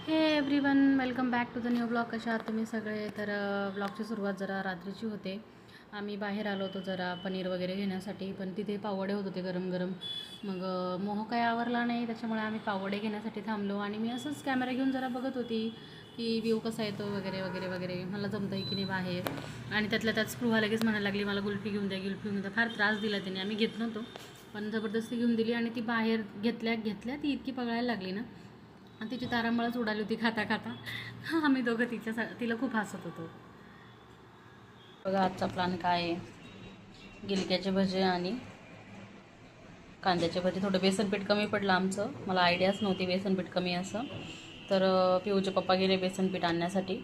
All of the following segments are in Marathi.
हे everyone, welcome back to the new blog. कशा आहात तुम्ही सगळे? तर ब्लॉगची सुरुवात जरा रात्रीची होते. आम्ही बाहेर आलो होतो जरा पनीर वगैरे घेण्यासाठी, पण तिथे पावडे होत होते गरम गरम. मग मोह काही आवरला नाही, त्याच्यामुळे आम्ही पावडे घेण्यासाठी थांबलो. आणि मी असंच कॅमेरा घेऊन जरा बघत होती की व्ह्यू कसा येतो वगैरे वगैरे वगैरे, मला जमतं आहे की नाही बाहेर. आणि त्यातल्या त्यात स्पृहा लगेच म्हणायला लागली मला कुल्फी घेऊन द्या, कुल्फी घेऊन द्या. फार त्रास दिला त्याने, आम्ही घेत नव्हतो पण जबरदस्ती घेऊन दिली. आणि ती बाहेर घेतल्या घेतल्या ती इतकी पगळायला लागली ना, आणि तिची तारांबळच उडाली होती खाता खाता. आम्ही दोघं तिला खूप हसत होतो. बघा आजचा प्लॅन काय आहे. गिलक्याचे भजे आणि कांद्याचे भजे. थोडं बेसनपीठ कमी पडलं आमचं, मला आयडियाच नव्हती बेसनपीठ कमी असं. तर पिऊचे पप्पा गेले बेसनपीठ आणण्यासाठी.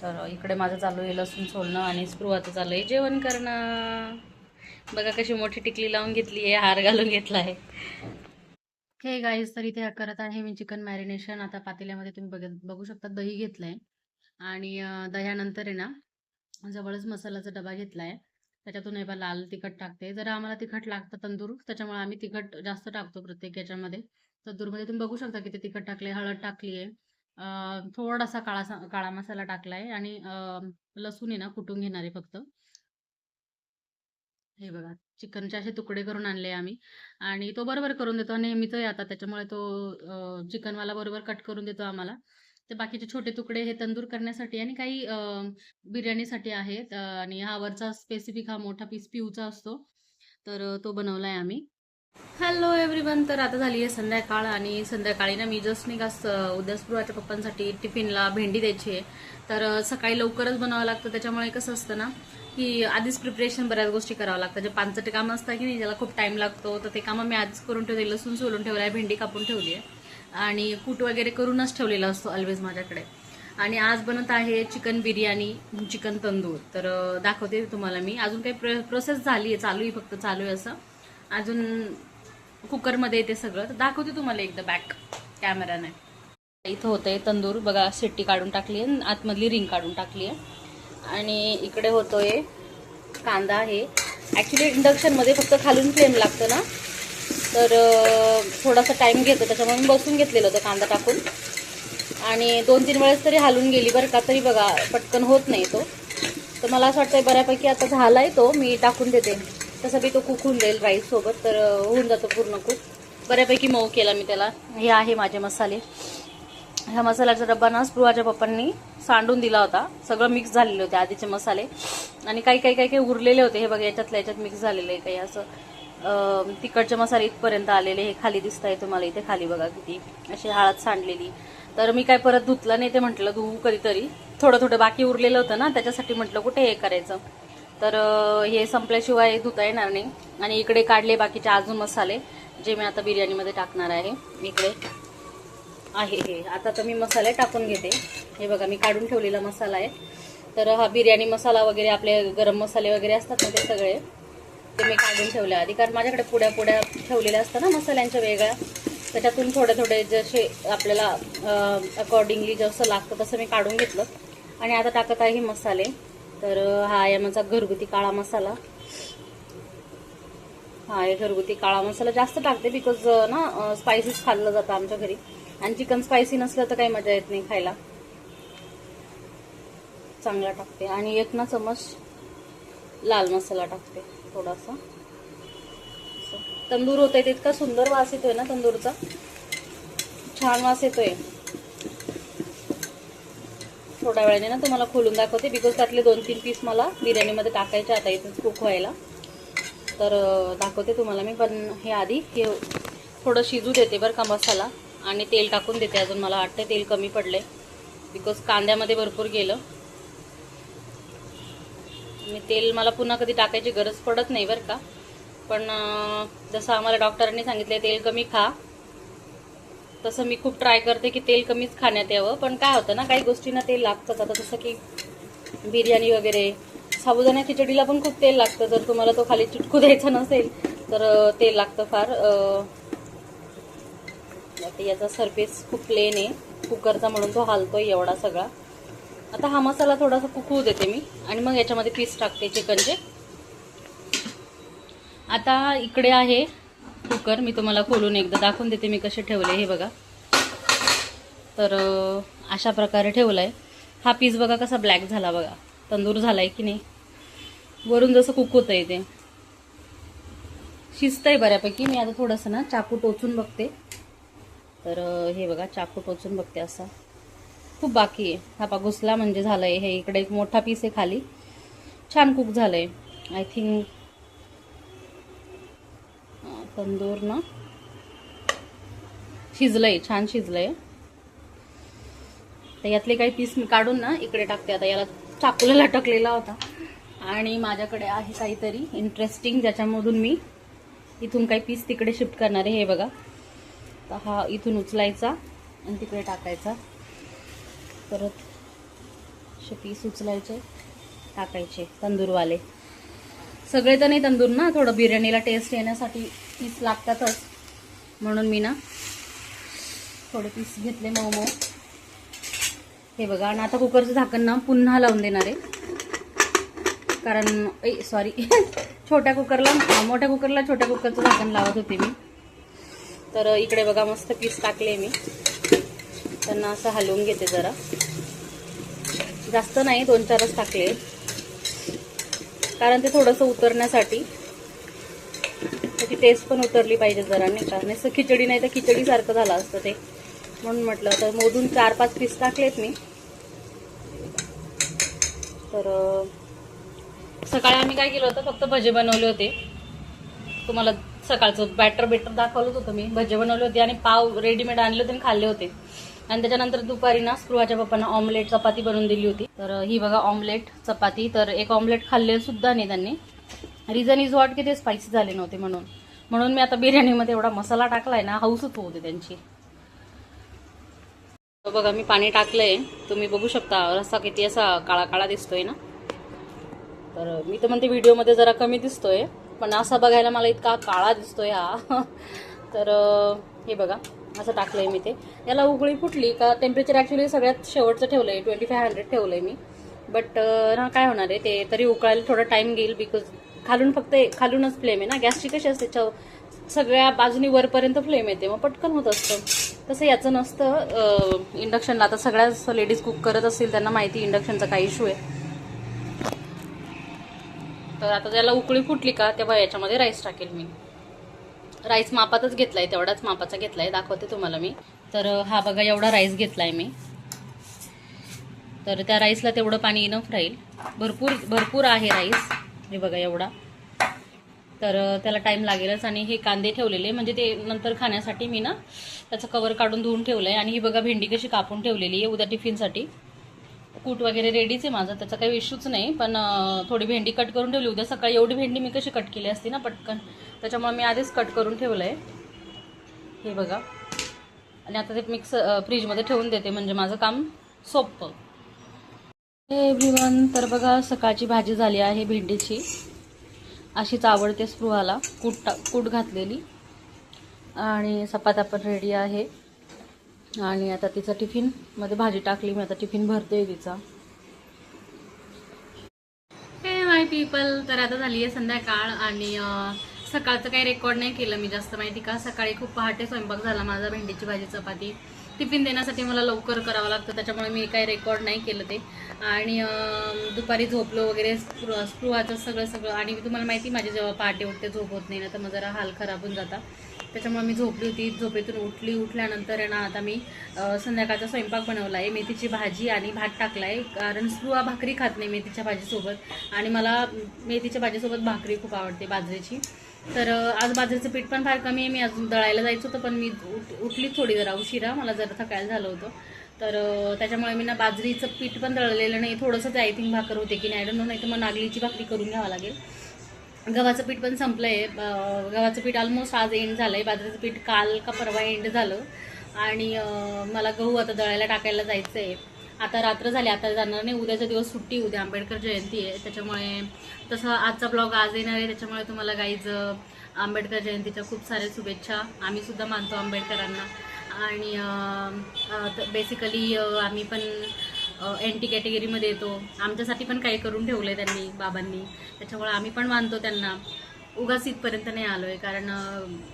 तर इकडे माझं चालू आहे लसूण सोलणं आणि स्पृहाचं चालू आहे जेवण करणं. बघा कशी मोठी टिकली लावून घेतली आहे, हार घालून घेतला आहे. हे गाईज, तर इथे करत आहे मी चिकन मॅरिनेशन. आता पातेल्यामध्ये तुम्ही बघू शकता दही घेतलं आहे. आणि दह्यानंतर आहे ना, जवळच मसाल्याचा डबा घेतला आहे. त्याच्यातून हे बा लाल तिखट टाकते. जरा आम्हाला तिखट लागतं तंदूर, त्याच्यामुळे आम्ही तिखट जास्त टाकतो प्रत्येक याच्यामध्ये. तंदूरमध्ये तुम्ही बघू शकता किती तिखट टाकले. हळद टाकली आहे, थोडासा काळा मसाला टाकला आहे. आणि लसूण आहे ना कुटून घेणार आहे फक्त. हे बघा, चिकनचे असे तुकडे करून आणले आम्ही. आणि तो बरोबर करून देतो, नेहमीच आहे आता, त्याच्यामुळे तो चिकनवाला बरोबर कट करून देतो आम्हाला. ते बाकीचे छोटे तुकडे हे तंदूर करण्यासाठी आणि काही बिर्याणीसाठी आहेत. आणि हा वरचा स्पेसिफिक हा मोठा पीस पिऊचा असतो, तर तो बनवला आहे आम्ही. हॅलो एव्हरीवन, तर आता झाली आहे संध्याकाळ. आणि संध्याकाळी ना मी जस्ट नाही का उद्या स्पृहाच्या पप्पांसाठी टिफिनला भेंडी द्यायची आहे. तर सकाळी लवकरच बनावं लागतं, त्याच्यामुळे कसं असतं ना की आधीच प्रिपरेशन बऱ्याच गोष्टी करावं लागतं. जे पानचटे कामं असतात की नाही, ज्याला खूप टाईम लागतो, तर ते कामं मी आधीच करून ठेवले. लसूण सोलून ठेवलं आहे, भेंडी कापून ठेवली आहे आणि कूट वगैरे करूनच ठेवलेला असतो ऑलवेज माझ्याकडे. आणि आज बनत आहे चिकन बिर्याणी, चिकन तंदूर. तर दाखवते तुम्हाला मी. अजून काही प्रोसेस झाली आहे, चालू आहे, फक्त चालू आहे असं. अजून कुकरमध्ये येते सगळं, तर दाखवते तुम्हाला एकदा बॅक कॅमेराने. इथं होतंय तंदूर बघा, शिट्टी काढून टाकली आहे, आतमधली रिंग काढून टाकली आहे. आणि इकडे होतोय कांदा आहे. ॲक्च्युली इंडक्शनमध्ये फक्त खालून फ्लेम लागतं ना, तर थोडासा टाईम घेतो, त्याच्यामुळे मी बसून घेतलेलं होतं कांदा टाकून. आणि 2-3 वेळेस तरी हालून गेली बरं का, तरी बघा पटकन होत नाही तो. तर मला असं वाटतं बऱ्यापैकी आता झाला आहे तो, मी टाकून देते. तसं बी तो कुक होऊन जाईल राईससोबत, तर होऊन जातो पूर्ण कुक. बऱ्यापैकी मऊ केला मी त्याला. हे आहे माझे मसाले. ह्या मसाल्याचा डब्बा ना स्पृहाच्या पप्पांनी सांडून दिला होता. सगळं मिक्स झालेले होते आधीचे मसाले, आणि काही काही काही काही उरलेले होते. हे बघा याच्यातल्या याच्यात मिक्स झालेले आहे काही असं. तिकडचे मसाले इथपर्यंत आलेले, हे खाली दिसत आहे तुम्हाला, इथे खाली बघा किती अशी हळद सांडलेली. तर मी काय परत धुतलं नाही, ते म्हटलं धुवू कधीतरी. थोडं थोडं बाकी उरलेलं होतं ना, त्याच्यासाठी म्हटलं कुठे हे करायचं. तर हे संपल्याशिवाय धुता येणार नाही. आणि इकडे काढले बाकीचे अजून मसाले, जे मी आता बिर्याणीमध्ये टाकणार आहे. इकडे आहे हे. आता तर मी मसाले टाकून घेते. हे बघा मी काढून ठेवलेला मसाला आहे. तर हा बिर्याणी मसाला वगैरे, आपले गरम मसाले वगैरे असतात ना, ते सगळे ते मी काढून ठेवले आधी. कारण माझ्याकडे पुड्या पुड्या ठेवलेल्या असतात ना मसाल्यांच्या वेगळ्या, त्याच्यातून थोडे थोडे जसे आपल्याला अकॉर्डिंगली जसं लागतं तसं मी काढून घेतलं. आणि आता टाकत आहे मसाले. तर हा आहे माझा घरगुती काळा मसाला. हा हे घरगुती काळा मसाला जास्त टाकते, बिकॉज ना स्पायसीस खाल्लं जातं आमच्या घरी. आणि चिकन स्पायसी नसलं तर काही मजा येत नाही खायला. चांगला टाकते. आणि 1 ना चमच लाल मसाला टाकते थोडासा. तंदूर होतंय ते इतका सुंदर वास येतोय ना तंदूरचा, छान वास येतोय. थोड्या वेळाने ना तुम्हाला खोलून दाखवते, बिकॉज त्यातले 2-3 पीस मला बिर्याणीमध्ये टाकायचे आता इथेच कुक व्हायला. तर दाखवते तुम्हाला मी. पण हे आधी हे थोडं शिजू देते बरं का मसाला. आणि तेल टाकून देते अजून. मला वाटतं तेल कमी पडले, बिकॉज कांद्यामध्ये भरपूर गेलं. आणि तेल मला पुन्हा कधी टाकायची गरज पडत नाही बरं का. पण जसं आम्हाला डॉक्टरांनी सांगितलं तेल कमी खा, तसं मी खूप ट्राय करते की तेल कमीच खाण्यात यावं. पण काय होतं ना, काही गोष्टींना तेल लागतंच. आता जसं की बिर्याणी वगैरे, साबुदाणा खिचडीला पण खूप तेल लागतं. जर तुम्हाला तो खाली चिटकू द्यायचा नसेल तर तेल लागतं फार. याचा सरफेस खूप प्लेन आहे कुकरचा, म्हणून तो हालतोय एवढा सगळा. आता हा मसाला थोडासा कुक होऊ देते मी, आणि मग याच्यामध्ये पीस टाकते चिकनचे. आता इकडे आहे कुकर, मी तुम्हाला खोलून एकदा दाखवून देते मी कसे ठेवले. हे बघा तर अशा प्रकारे ठेवला आहे. हा पीस बघा कसा ब्लॅक झाला बघा, तंदूर झाला आहे की नाही. वरून जसं कुक होतं आहे ते शिजतं आहे बऱ्यापैकी. मी आता थोडंसं ना चाकू टोचून बघते. तर हे बघा चाकू टोचून बघते. असा खूप बाकी आहे. हा पा घुसला म्हणजे झालं आहे. हे इकडे एक मोठा पीस आहे खाली, छान कुक झालं आहे. आय थिंक तंदूर ना शिजलं आहे, छान शिजलं आहे. तर यातले काही पीस मी काढून ना इकडे टाकते. आता याला चाकूला लटकलेला होता आणि माझ्याकडे आहे काहीतरी इंटरेस्टिंग ज्याच्यामधून मी इथून काही पीस तिकडे शिफ्ट करणार आहे. हे बघा, तर हा इथून उचलायचा आणि तिकडे टाकायचा. परत असे पीस उचलायचे, टाकायचे तंदूरवाले. सगळे तर नाही तंदूर ना, थोडं बिर्याणीला टेस्ट येण्यासाठी पीस लागतातच, म्हणून मी ना थोडे पीस घेतले मऊ मऊ. हे बघा. आणि आता कुकरचं झाकण ना पुन्हा लावून देणार आहे, कारण सॉरी मोठ्या कुकरला छोट्या कुकरचं झाकण लावत होते मी. तर इकडे बघा मस्त पीस टाकले मी. त्यांना असं हलवून घेते जरा, जास्त नाही 2-4च टाकले, कारण ते थोडंसं उतरण्यासाठी, त्याची टेस्ट पण उतरली पाहिजे जरा, नाही का. नाही खिचडी नाही तर खिचडीसारखं झालं असतं ते, म्हणून म्हटलं. तर मोजून 4-5 पीस टाकलेत मी. तर सकाळी आम्ही काय केलं होतं, फक्त भजे बनवले होते. तुम्हाला सकाळचं बॅटर दाखवलंच होतं मी. भजे बनवले होते आणि पाव रेडीमेड आणले होते आणि खाल्ले होते. आणि त्याच्यानंतर दुपारी ना स्पृहाच्या पप्पांना ऑमलेट चपाती बनवून दिली होती. तर ही बघा ऑमलेट चपाती. तर एक ऑमलेट खाल्ले सुद्धा नाही त्यांनी. रिझन इज वॉट की ते स्पायसी झाले नव्हते म्हणून मी आता बिर्याणीमध्ये एवढा मसाला टाकलाय ना, हाऊसच होते त्यांची. बघा मी पाणी टाकलंय, तुम्ही बघू शकता रस्सा किती असा काळा काळा दिसतोय ना. तर मी तर म्हणते व्हिडिओमध्ये जरा कमी दिसतोय, पण असा बघायला मला इतका काळा दिसतोय हा. तर हे बघा असं टाकलंय मी ते. याला उकळी फुटली का, टेम्परेचर ॲक्च्युली सगळ्यात शेवटचं ठेवलंय, 2500 ठेवलंय मी. बट ना काय होणार आहे ते, तरी उकळायला थोडा टाइम घेईल, बिकॉज खालूनच फ्लेम आहे ना. गॅसची कशी असते, सगळ्या बाजूनी वरपर्यंत फ्लेम येते, मग पटकन होत असतं. तसं याचं नसतं इंडक्शनला. आता सगळ्याच लेडीज कुक करत असतील, त्यांना माहिती इंडक्शनचा काही इश्यू आहे. तर आता त्याला उकळी फुटली का तेव्हा याच्यामध्ये राईस टाकेल मी. राईस मापातच घेतलाय, तेवढाच मापाचा घेतलाय, दाखवते तुम्हाला मी. तर हा बघा एवढा राईस घेतलाय मी. तर त्या राईसला तेवढं पाणी इनफ राहील. भरपूर आहे राईस. हे बघा एवढा. तर त्याला टाईम लागेलच. आणि हे कांदे ठेवलेले, म्हणजे ते नंतर खाण्यासाठी मी ना त्याचं कवर काढून धुवून ठेवलंय. आणि ही बघा भेंडी कशी कापून ठेवलेली आहे उद्या टिफिनसाठी. कूट वगैरे रेडीच आहे माझं, त्याचा काही इश्यूच नाही. पण थोडी भेंडी कट करून ठेवली. उद्या सकाळी एवढी भेंडी मी कशी कट केली असती ना पटकन, त्याच्यामुळे मी आधीच कट करून ठेवलं आहे. हे बघा. आणि आता ते फ्रीजमध्ये ठेवून देते, म्हणजे माझं काम सोपं. हे एव्हरीवन, तर बघा सकाळची भाजी झाली आहे भेंडीची. अशीच आवडते स्पृहाला, कूट घातलेली. आणि चपात्या पण रेडी आहे. आणि आता तिचा टिफिनमध्ये भाजी टाकली मी, आता टिफिन भरते तिचा. हे माय पीपल, तर आता झाली आहे संध्याकाळ. आणि सकाळचं काही रेकॉर्ड नाही केलं मी जास्त, माहिती का. सकाळी खूप पहाटे स्वयंपाक झाला माझा. भेंडीची भाजी चपाती टिफिन देण्यासाठी मला लवकर करावं लागतं, त्याच्यामुळे मी काही रेकॉर्ड नाही केलं ते. आणि दुपारी झोपलो वगैरे, स्पृहाचं सगळं. आणि तुम्हाला माहिती माझी जेव्हा पहाटे उठते झोप होत नाही ना, तर मग जरा हाल खराब होऊन जाता. त्याच्यामुळे मी झोपली होती. झोपेतून उठल्यानंतर आहे ना, आता मी संध्याकाळचा स्वयंपाक बनवला आहे. मेथीची भाजी आणि भात टाकला आहे, कारण स्पृहा भाकरी खात नाही मेथीच्या भाजीसोबत. आणि मला मेथीच्या भाजीसोबत भाकरी खूप आवडते बाजरीची. तर आज बाजरीचं पीठ पण फार कमी आहे. मी अजून दळायला जायचं होतं, पण मी उठली थोडी जरा उशिरा, मला जरा थकायला झालं होतं. तर त्याच्यामुळे मी ना बाजरीचं पीठ पण दळलेलं नाही. थोडंसंच आय थिंक भाकर होते की नाही, आय डोंट नो. नाही तर मग नागलीची भाकरी करून घ्यावं लागेल. गव्हाचं पीठ पण संपलं आहे. गव्हाचं पीठ ऑलमोस्ट आज एंड झालं आहे. बाजरीचं पीठ काल का परवा एंड झालं. आणि मला गहू आता दळायला टाकायला जायचं आहे. आता रात्र झाली, आता जाणार नाही. उद्याचा दिवस सुट्टी, उद्या आंबेडकर जयंती आहे. त्याच्यामुळे तसं आजचा ब्लॉग आज येणार आहे, त्याच्यामुळे तुम्हाला गाईज आंबेडकर जयंतीच्या खूप साऱ्या शुभेच्छा. आम्हीसुद्धा मानतो आंबेडकरांना. आणि बेसिकली आम्ही पण एनटी कॅटेगरीमध्ये येतो. आमच्यासाठी पण काही करून ठेवलं आहे त्यांनी, बाबांनी, त्याच्यामुळे आम्ही पण मानतो त्यांना. उगाच इथपर्यंत नाही आलोय, कारण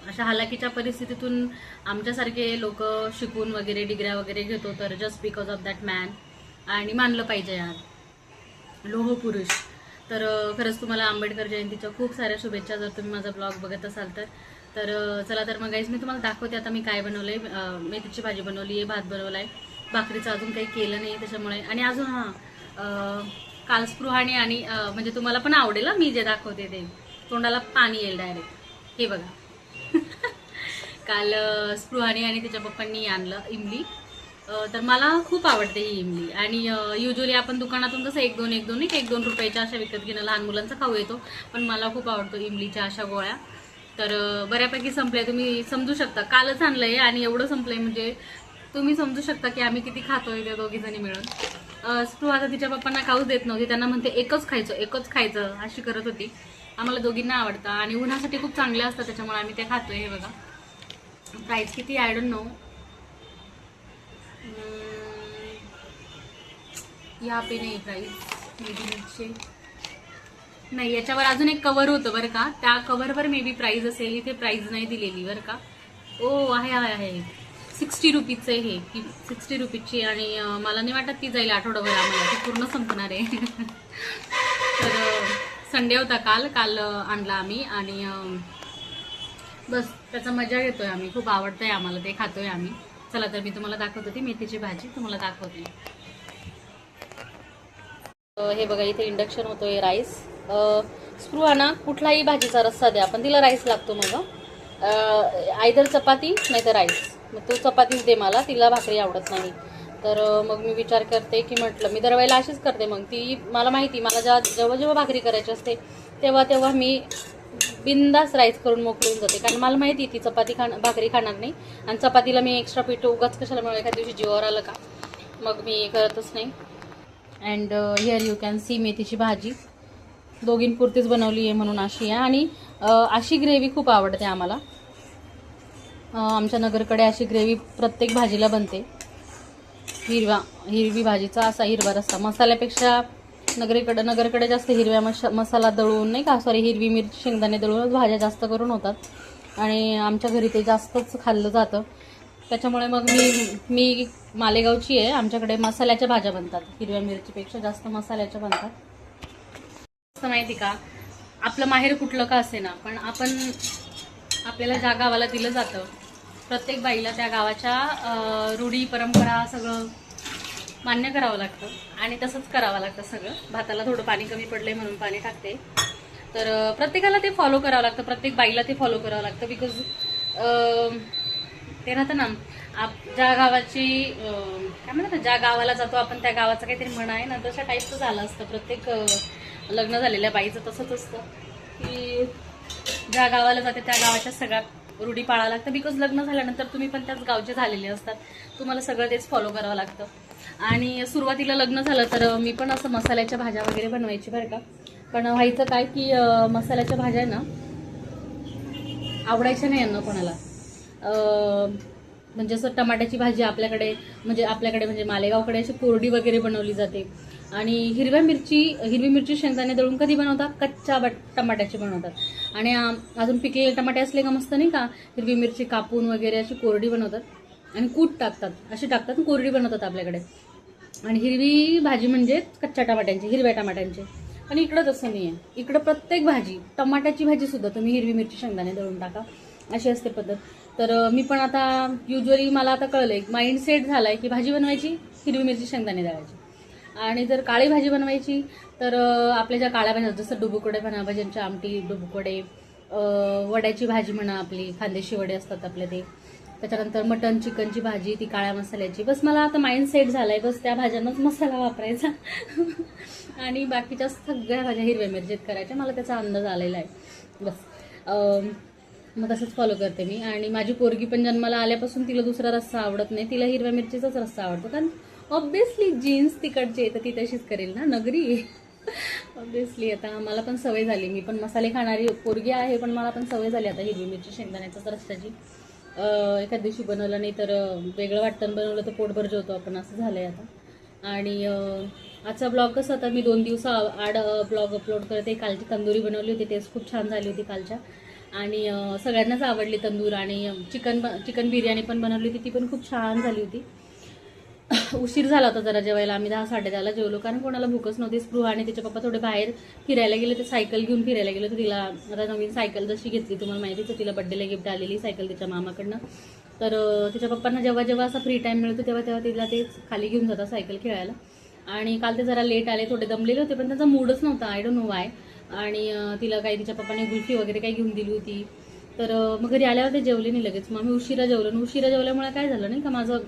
अशा हालाकीच्या परिस्थितीतून आमच्यासारखे लोक शिकून वगैरे डिग्र्या वगैरे घेतो तर just because of that man. आणि मानलं पाहिजे यार, लोह पुरुष. तर खरंच तुम्हाला आंबेडकर जयंतीच्या खूप साऱ्या शुभेच्छा, जर तुम्ही माझा ब्लॉग बघत असाल तर. तर चला तर मग गाईज मी तुम्हाला दाखवते आता मी काय बनवलंय. मेथीची भाजी बनवली आहे, भात बनवलाय, भाकरीचं अजून काही केलं नाही त्याच्यामुळे. आणि अजून काल स्पृहाने आणि म्हणजे तुम्हाला पण आवडेल मी जे दाखवते ते, तोंडाला पाणी येईल डायरेक्ट. हे बघा काल स्पृहाने आणि तिच्या पप्पांनी आणलं इमली. तर मला खूप आवडते ही इमली. आणि युजली आपण दुकानातून कसं 1-2 रुपयाच्या अशा विकत घेणं, लहान मुलांचा खाऊ येतो, पण मला खूप आवडतो इमलीच्या अशा गोळ्या. तर बऱ्यापैकी संपलंय, तुम्ही समजू शकता. कालच आणलंय आणि एवढं संपलंय म्हणजे तुम्ही समजू शकता की आम्ही किती खातोय त्या दोघी जणी मिळून. स्पृहा आता तिच्या पप्पांना खाऊच देत नव्हती, त्यांना म्हणते एकच खायचं अशी करत होती. आम्हाला दोघींना आवडतं आणि उन्हासाठी खूप चांगले असतात, त्याच्यामुळे आम्ही ते खातोय. हे बघा प्राईस किती, आय डोंट नो. या पे नाही प्राईस, नाही, याच्यावर अजून एक कवर होतं बरं का, त्या कव्हरवर मे बी प्राईज असेल. इथे प्राईज नाही दिलेली बरं का. ओ आहे 60 रुपीजचं हे, 60 रुपीजची. आणि मला नाही वाटत ती जाईल आठवडाभर, आम्हाला ती पूर्ण संपणार आहे. तर संडे होता काल आणला आम्ही आणि बस त्याचा मजा घेतोय आम्ही. खूप आवडतंय आम्हाला, ते खातोय आम्ही. चला तर मी तुम्हाला दाखवत होती मेथीची भाजी, तुम्हाला दाखवते. हे बघा इथे इंडक्शन होतोय राईस. स्पृहा ना कुठलाही भाजीचा रस्सा द्या, पण तिला राईस लागतो. मग आयदर चपाती नाही तर राईस. मग तो चपातीच दे मला, तिला भाकरी आवडत नाही. तर मग मी विचार करते की म्हटलं मी दरवेळेला अशीच करते. मग ती मला माहिती, मला जेव्हा भाकरी करायची असते तेव्हा मी बिंदास राईस करून मोकळून जाते, कारण मला माहिती ती भाकरी खाणार नाही. आणि चपातीला मी एक्स्ट्रा पीठ उगाच कशाला मिळेल, एखाद्या दिवशी जीवावर आलं का मग मी करतच नाही. And here you can see मेथीची भाजी दोघींपुरतीच बनवली आहे म्हणून अशी आहे. आणि अशी ग्रेव्ही खूप आवडते आम्हाला. आमच्या नगरकडे अशी ग्रेव्ही प्रत्येक भाजीला बनते. हिरवी भाजीचा असा हिरवा रस्सा, मसाल्यापेक्षा नगरकडे जास्त हिरव्या मसाला दळून नाही का, हिरवी मिरची शेंगदाणे दळूनच भाज्या जास्त करून होतात. आणि आमच्या घरी ते जास्तच खाल्लं जातं. त्याच्यामुळे मग मी मालेगावची आहे, आमच्याकडे मसाल्याच्या भाज्या बनतात, हिरव्या मिरचीपेक्षा जास्त मसाल्याच्या बनतात. माहिती का, आपलं माहेर कुठलं का असे ना, पण आपल्याला ज्या गावाला दिलं जातं प्रत्येक बाईला त्या गावाच्या रूढी परंपरा सगळं मान्य करावं लागतं. आणि तसंच करावं लागतं सगळं. भाताला थोडं पाणी कमी पडलंय म्हणून पाणी टाकते. तर प्रत्येकाला ते फॉलो करावं लागतं, प्रत्येक बाईला ते फॉलो करावं लागतं. बिकॉज ते राहतं ना, ज्या गावाची काय म्हणतात, ज्या गावाला जातो आपण त्या गावाचं काहीतरी म्हण आहे ना, तशा टाईपचं झालं असतं. प्रत्येक लग्न झालेल्या बाईचं तसंच असतं की ज्या गावाला जाते त्या गावाच्या सगळ्या रूढी पाळावं लागतं. बिकॉज लग्न झाल्यानंतर तुम्ही पण त्याच गावचे झालेले असतात, तुम्हाला सगळं तेच फॉलो करावं लागतं. आणि सुरुवातीला लग्न झालं तर मी पण असं मसाल्याच्या भाज्या वगैरे बनवायची बरं का. पण व्हायचं काय की मसाल्याच्या भाज्या ना आवडायच्या नाही यांना कोणाला. म्हणजे असं टमाट्याची भाजी आपल्याकडे म्हणजे मालेगावकडे अशी कोरडी वगैरे बनवली जाते. आणि हिरवी मिरची शेंगदाणे दळून कधी बनवतात, कच्च्या टमाट्याची बनवतात. आणि अजून पिकलेले टमाटे असले का मस्त नाही का, हिरवी मिरची कापून वगैरे अशी कोरडी बनवतात आणि कूट टाकतात, अशी टाकतात, कोरडी बनवतात आपल्याकडे. आणि हिरवी भाजी म्हणजे कच्च्या टमाट्यांची, हिरव्या टमाट्यांची. पण इकडं तसं नाही आहे. इकडं प्रत्येक भाजी, टमाट्याची भाजी सुद्धा तुम्ही हिरवी मिरची शेंगदाणे दळून टाका, अशी असते पद्धत. तर मी पण आता युजली मला आता कळलंय, माइंडसेट झालाय की भाजी बनवायची हिरवी मिरची शेंगदाणे दळायची. आणि जर काळी भाजी बनवायची तर आपल्या ज्या काळ्या भाज्या जसं डुबुकडे म्हणा, भाज्यांची आमटी, डुबुकडे, वड्याची भाजी म्हणा, आपली खानदेशी वडे असतात आपले ते, त्याच्यानंतर मटन चिकनची भाजी ती काळ्या मसाल्याची. बस मला आता माइंडसेट झालाय, बस त्या भाज्यांनाच मसाला वापरायचा आणि बाकीच्या सगळ्या भाज्या हिरव्या मिरचीत करायच्या. मला त्याचा अंदाज आलेला आहे बस. मग तसंच फॉलो करते मी. आणि माझी पोरगी पण जन्माला आल्यापासून तिला दुसरा रस्सा आवडत नाही, तिला हिरव्या मिरचीचाच रस्सा आवडतो. कारण ऑब्विसली जीन्स तिकडची तर ती तशीच करेल ना, नगरी ऑब्विसली. आता मला पण सवय झाली, मी पण मसाले खाणारी पोरगी आहे, पण मला पण सवय झाली आता हिरवी मिरची शेंगदाण्याचाच रस्त्याची. एखाद दिवशी बनवलं नाही तर वेगळं वाटतं, बनवलं तर पोटभर जेवतो आपण, असं झालंय आता. आणि आजचा ब्लॉग कसा होता, मी 2 दिवस आड ब्लॉग अपलोड करते. कालची तंदुरी बनवली होती, टेस्ट खूप छान झाली होती कालच्या. आणि सगळ्यांनाच आवडली तंदूर. आणि चिकन बिर्याणी पण बनवली होती, ती पण खूप छान झाली होती. उशीर झाला होता जरा जेवायला. आम्ही 10-10:30ला जेवलो, कारण कोणाला भूकच नव्हती. स्पृहा आणि तिचे पप्पा थोडे बाहेर फिरायला गेले, ते सायकल घेऊन फिरायला गेले. तर तिला आता नवीन सायकल जशी घेतली तुम्हाला माहितीच आहे, तिला बड्डेला गिफ्ट आलेली सायकल तिच्या मामाकडनं. तर तिच्या पप्पांना जेव्हा जेव्हा असा फ्री टाईम मिळतो तेव्हा तेव्हा तिला ते खाली घेऊन जातात सायकल खेळायला. आणि काल ते जरा लेट आले, थोडे दमलेले होते, पण त्यांचा मूडच नव्हता, आय डोंट नो वाय. आणि तिला काही तिच्या पप्पाने गुल्फी वगैरे काही घेऊन दिली होती. तर मग घरी आल्यावर ते जेवले नाही लगेच. मग आम्ही उशिरा जेवलो. आणि उशिरा जेवल्यामुळे काय झालं नाही का, माझं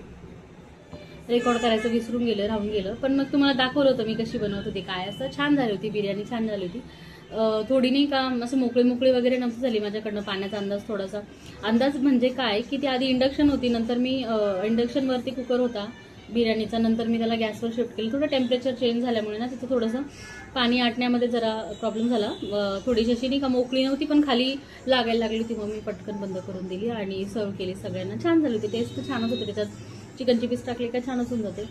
रेकॉर्ड करायचं विसरून गेलं, राहून गेलं. पण मग तुम्हाला दाखवलं होतं मी कशी बनवत होती, काय असं. छान झाली होती बिर्याणी, छान झाली होती. थोडी नाही का असं मोकळी वगैरे नव्हती झाली माझ्याकडनं. पाण्याचा अंदाज थोडासा अंदाज म्हणजे काय की ती आधी इंडक्शन होती, नंतर मी इंडक्शनवरती कुकर होता बिर्याणीचा, नंतर मी त्याला गॅसवर शिफ्ट केलं. थोडं टेम्परेचर चेंज झाल्यामुळे ना तिथं थोडंसं पाणी आटण्यामध्ये जरा प्रॉब्लेम झाला. थोडीशी अशी नाही का मोकळी नव्हती, पण खाली लागायला लागली होती. मग मी पटकन बंद करून दिली आणि सर्व केली सगळ्यांना. छान झाली होती, टेस्ट छानच होती. त्याच्यात चिकनची पीस टाकली का छानच होऊन जाते.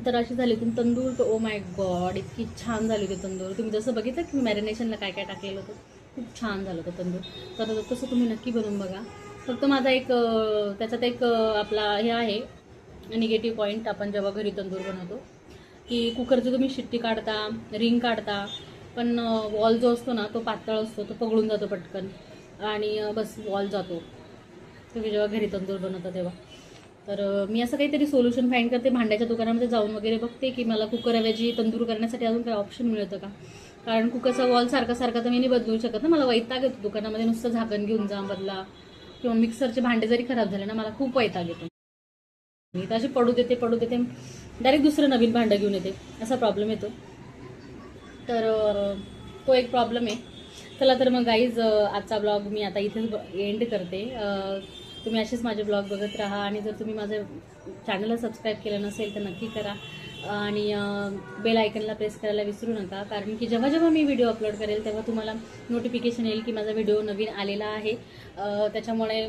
तर अशी झाली होती तंदूर. तर ओ माय गॉड, इतकी छान झाली होती तंदूर. तुम्ही जसं बघितलं की मॅरिनेशनला काय काय टाकलेलं होतं, खूप छान झालं होतं तंदूर. तर तसं तुम्ही नक्की बनवून बघा. फक्त माझा एक त्याच्यात एक आपला हे आहे निगेटिव्ह पॉईंट, आपण जेव्हा घरी तंदूर बनवतो की कुकरची तुम्ही शिट्टी काढता, रिंग काढता, पण वॉल जो असतो ना तो पातळ असतो, तो पगळून जातो पटकन आणि बस वॉल जातो तुम्ही जेव्हा घरी तंदूर बनवता तेव्हा. तर मी असं काहीतरी सोल्युशन फाईंड करते, भांड्याच्या दुकानामध्ये जाऊन वगैरे बघते की मला कुकरऐवजी तंदूर करण्यासाठी अजून काही ऑप्शन मिळतं का. कारण कुकरचा वॉल सारखा तर मी नाही बदलू शकत ना. मला वैताग येतो दुकानामध्ये नुसतं झाकण घेऊन जा बदला, किंवा मिक्सरचे भांडे जरी खराब झाले ना, मला खूप वैताग येतो. मी तर अशी पडू देते डायरेक्ट दुसरं नवीन भांडं घेऊन येते, असा प्रॉब्लेम येतो. तर तो एक प्रॉब्लेम आहे. चला तर मग गाईज, आजचा ब्लॉग मी आता इथेच एंड करते. तुम्ही असेच माझे ब्लॉग बघत राहा. आणि जर तुम्ही माझ्या चॅनलला सबस्क्राईब केलं नसेल तर नक्की करा. आणि बेल आयकनला प्रेस करायला विसरू नका, कारण की जेव्हा जेव्हा मी व्हिडिओ अपलोड करेल तेव्हा तुम्हाला नोटिफिकेशन येईल की माझा व्हिडिओ नवीन आलेला आहे. त्याच्यामुळे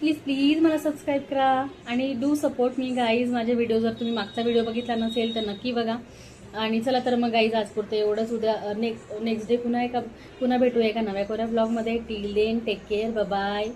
प्लीज मला सबस्क्राईब करा आणि डू सपोर्ट मी गाईज. माझे व्हिडिओ जर तुम्ही मागचा व्हिडिओ बघितला नसेल तर नक्की बघा. आणि चला तर मग गाईज, आज पुरते एवढंच. उद्या नेक्स्ट डे पुन्हा भेटूया एका नव्या कोऱ्या ब्लॉगमध्ये. Till then take care, bye.